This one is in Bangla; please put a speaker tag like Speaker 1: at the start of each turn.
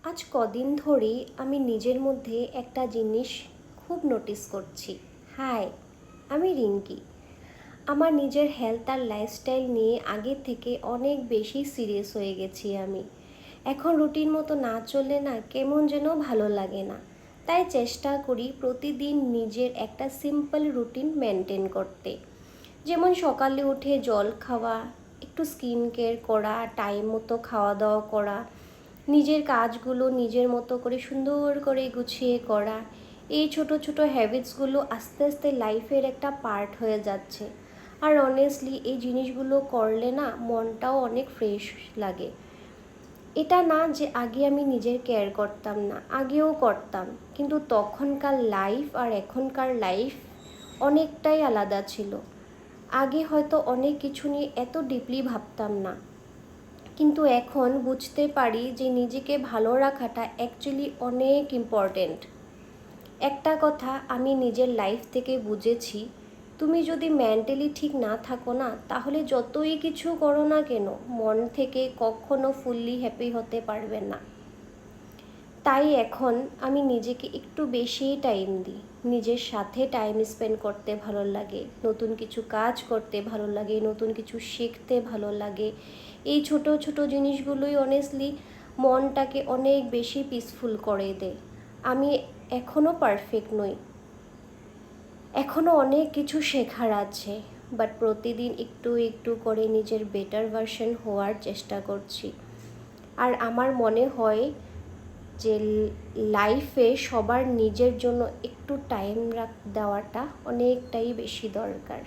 Speaker 1: আজ কদিন ধরেই আমি নিজের মধ্যে একটা জিনিস খুব নোটিস করছি। হাই, আমি রিঙ্কি। আমার নিজের হেলথ আর লাইফস্টাইল নিয়ে আগের থেকে অনেক বেশি সিরিয়াস হয়ে গেছি আমি। এখন রুটিন মতো না চললে না কেমন যেন ভালো লাগে না। তাই চেষ্টা করি প্রতিদিন নিজের একটা সিম্পল রুটিন মেনটেন করতে। যেমন সকালে উঠে জল খাওয়া, একটু স্কিন কেয়ার করা, টাইম মতো খাওয়া দাওয়া করা, নিজের কাজগুলো নিজের মতো করে সুন্দর করে গুছিয়ে করা। এই ছোট ছোট হ্যাবিটসগুলো আস্তে আস্তে লাইফের একটা পার্ট হয়ে যাচ্ছে। আর অনেস্টলি এই জিনিসগুলো করলে না মনটাও অনেক ফ্রেশ লাগে। এটা না যে আগে আমি নিজের কেয়ার করতাম না, আগেও করতাম, কিন্তু তখনকার লাইফ আর এখনকার লাইফ অনেকটাই আলাদা ছিল। আগে হয়তো অনেক কিছু নিয়ে এত ডিপলি ভাবতাম না, কিন্তু এখন বুঝতে পারি যে নিজেকে ভালো রাখাটা অ্যাকচুয়ালি অনেক ইম্পর্ট্যান্ট। একটা কথা আমি নিজের লাইফ থেকে বুঝেছি, তুমি যদি মেন্টালি ঠিক না থাকো না, তাহলে যতই কিছু করো না কেন মন থেকে কখনো ফুললি হ্যাপি হতে পারবে না। তাই এখন আমি নিজেকে একটু বেশি টাইম দিই। নিজের সাথে টাইম স্পেন্ড করতে ভালো লাগে, নতুন কিছু কাজ করতে ভালো লাগে, নতুন কিছু শিখতে ভালো লাগে। এই ছোট ছোট জিনিসগুলোই অনেস্টলি মনটাকে অনেক বেশি পিসফুল করে দেয়। আমি এখনও পারফেক্ট নই, এখনও অনেক কিছু শেখার আছে, বাট প্রতিদিন একটু একটু করে নিজের বেটার ভার্সন হওয়ার চেষ্টা করছি। আর আমার মনে হয় যে লাইফে সবার নিজের জন্য একটু টাইম দেওয়াটা অনেকটাই বেশি দরকার।